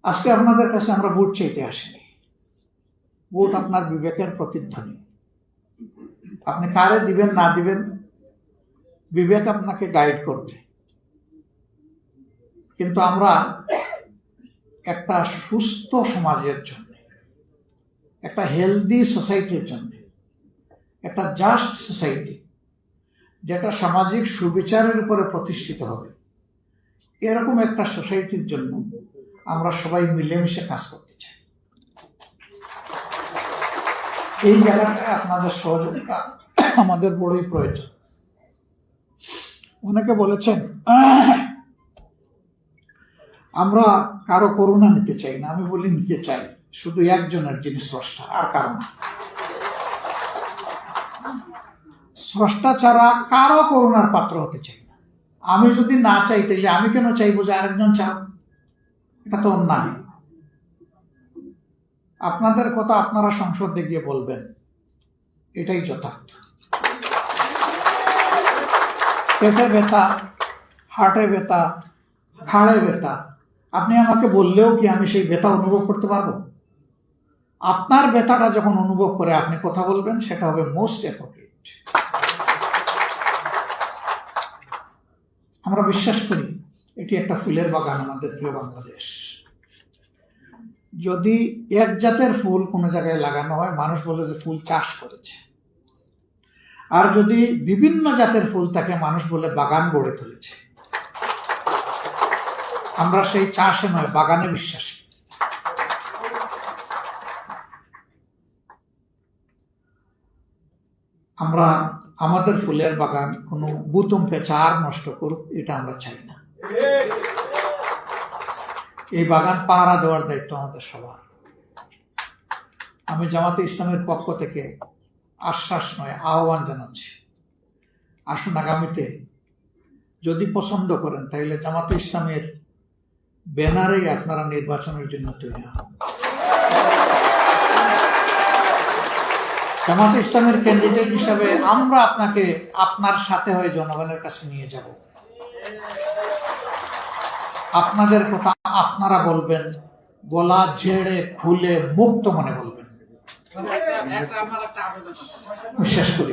আজকে আপনাদের কাছে আমরা ভোট চাইতে আসিনি। ভোট আপনার বিবেকের প্রতিধ্বনি। আপনি কারে দিবেন না দিবেন, বিবেক আপনাকে গাইড করবে। কিন্তু আমরা একটা সুস্থ সমাজের জন্য, একটা হেলদি সোসাইটির জন্য, একটা জাস্ট সোসাইটি যেটা সামাজিক সুবিচারের উপরে প্রতিষ্ঠিত হবে, এরকম একটা সোসাইটির জন্য আমরা সবাই মিলেমিশে কাজ করতে চাই। এই জায়গাটায় আপনাদের সহযোগিতা আমাদের বড়ই প্রয়োজন। অনেকে বলেছেন আমরা কারো করুণা নিতে চাই না। আমি বলি নিতে চাই, শুধু একজনের, যিনি স্রষ্টা, আর কারো না। স্রষ্টা ছাড়া কারো করুণার পাত্র হতে চাই না। আমি যদি না চাই তাহলে আমি কেন চাইবো যে আরেকজন চাও? এটা তো অন্যায়। আপনাদের কথা আপনারা সংসদে গিয়ে বলবেন, এটাই যথার্থ। পেটে ব্যথা, হার্টে ব্যথা, ঘাড়ে ব্যথা, আপনি আমাকে বললেও কি আমি সেই ব্যথা অনুভব করতে পারবো? আপনার ব্যথাটা যখন অনুভব করে আপনি কথা বলবেন, সেটা হবে মোস্ট অ্যাপ্রোপ্রিয়েট। আমরা বিশ্বাস করি এটি একটা ফুলের বাগান, আমাদের প্রিয় বাংলাদেশ। যদি এক জাতের ফুল কোনো জায়গায় লাগানো হয়, মানুষ বলে যে ফুল চাষ করেছে। আর যদি বিভিন্ন জাতের ফুল থাকে, মানুষ বলে বাগান গড়ে তুলেছে। আমরা সেই চাষে নয়, বাগানে বিশ্বাসী। আমরা আমাদের ফুলের বাগান কোনো বুতুম পেঁচা আর নষ্ট করুক, এটা আমরা চাই না। এই বাগান পাহারা দেওয়ার দায়িত্ব আমাদের সবার। আমি জামাতে ইসলামের পক্ষ থেকে আশ্বাস নয়, আহ্বান জানাচ্ছি, আসুন আগামীতে যদি পছন্দ করেন তাহলে জামাতে ইসলামের ব্যানারেই আপনারা নির্বাচনের জন্য তৈরি হন। জামাতে ইসলামের ক্যান্ডিডেট হিসাবে আমরা আপনাকে আপনার সাথে হয়ে জনগণের কাছে নিয়ে যাব। আপনাদের কথা আপনারা বলবেন, গলা ঝেড়ে খুলে মুক্ত মনে বলবেন। শেষ করি,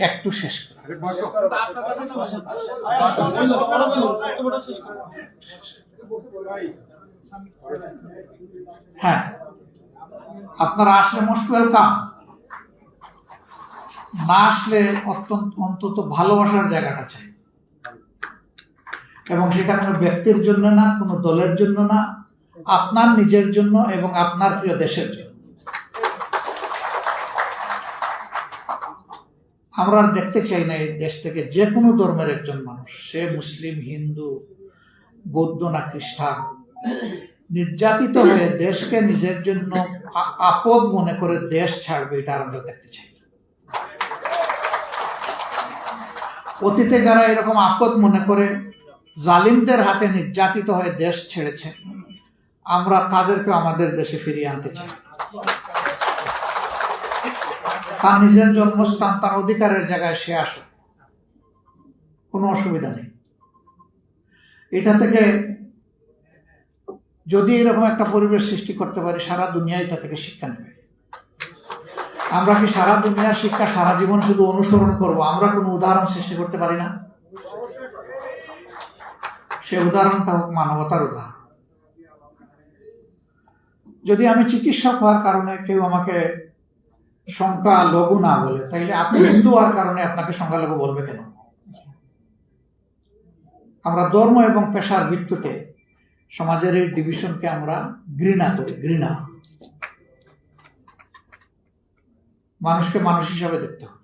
একটু শেষ করি। হ্যাঁ, আপনারা আসলে মোস্ট ওয়েলকাম। না আসলে অন্তত ভালোবাসার জায়গাটা চাই, এবং সেটা কোনো ব্যক্তির জন্য না, কোনো দলের জন্য না, আপনার নিজের জন্য এবং আপনার প্রিয় দেশের জন্য। আমরা দেখতে চাই না এই দেশ থেকে যে কোনো ধর্মের একজন মানুষ, সে মুসলিম, হিন্দু, বৌদ্ধ না খ্রিস্টান, নির্যাতিত হয়ে দেশকে নিজের জন্য আপদ মনে করে দেশ ছাড়বে, এটা আমরা দেখতে চাই। অতীতে যারা এরকম আপদ মনে করে জালিমদের হাতে নির্যাতিত হয়ে দেশ ছেড়েছে, আমরা তাদেরকে আমাদের দেশে ফিরিয়ে আনতে চাই। তার নিজের জন্মস্থান, তার অধিকারের জায়গায় সে আসুক, কোনো অসুবিধা নেই। এটা থেকে যদি এরকম একটা পরিবেশ সৃষ্টি করতে পারি, সারা দুনিয়ায় তা থেকে শিক্ষা নেবে। আমরা কি সারা দুনিয়ার শিক্ষা সারা জীবন শুধু অনুসরণ করব? আমরা কোনো উদাহরণ সৃষ্টি করতে পারি না? সে উদাহরণটা হোক মানবতার উদাহরণ। যদি আমি চিকিৎসক হওয়ার কারণে কেউ আমাকে সংখ্যালঘু না বলে, তাইলে আপনি হিন্দু হওয়ার কারণে আপনাকে সংখ্যালঘু বলবে কেন? আমরা ধর্ম এবং পেশার ভিত্তিতে সমাজের এই ডিভিশনকে আমরা ঘৃণা করি। ঘৃণা, মানুষকে মানুষ হিসাবে দেখতে হবে,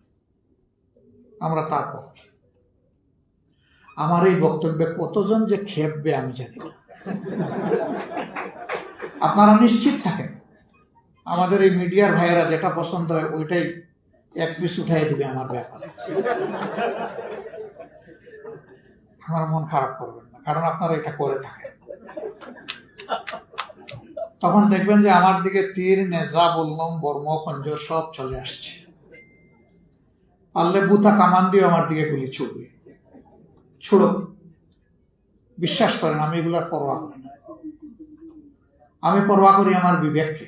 আমরা তার পক্ষে। আমার এই বক্তব্যে কতজন যে খেপবে আমি জানি না। আপনারা নিশ্চিত থাকেন, আমাদের এই মিডিয়ার ভাইয়েরা যেটা পছন্দ হয় ওইটাই এক পিস উঠাই দিবে আমার ব্যাপারে। আমার মন খারাপ করবেন না, কারণ আপনারা এটা করে থাকেন। তখন দেখবেন যে আমার দিকে তীর, নেজা, বললম, বর্ম, খঞ্জর সব চলে আসছে। পারলে বুথা কামান দিয়ে আমার দিকে গুলি ছুড়বে। ছুড়ো, বিশ্বাস করেন আমি এগুলার পরোয়া করি না। আমি পরোয়া করি আমার বিবেককে।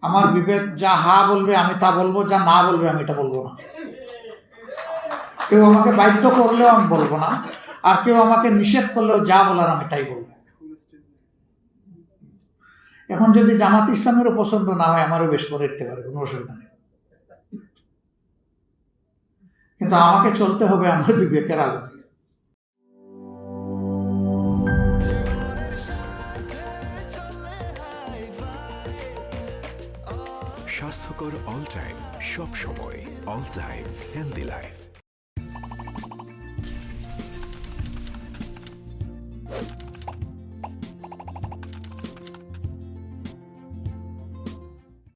আমার বিবেক যা হা বলবে আমি তা বলবো, যা না বলবে আমি এটা বলবো না। কেউ আমাকে বাধ্য করলেও আমি বলবো না, আর কেউ আমাকে নিষেধ করলেও যা বলার আমি তাই বলবো। এখন যদি জামাত ইসলামেরও পছন্দ না হয় আমারও বেশ করে দিতে পারে, কোনো অসুবিধা নেই, কিন্তু আমাকে চলতে হবে আমার বিবেকের আলোকে। স্বাস্থ্যকর অল টাইম, সব সময় অল টাইম হেলদি লাইফ।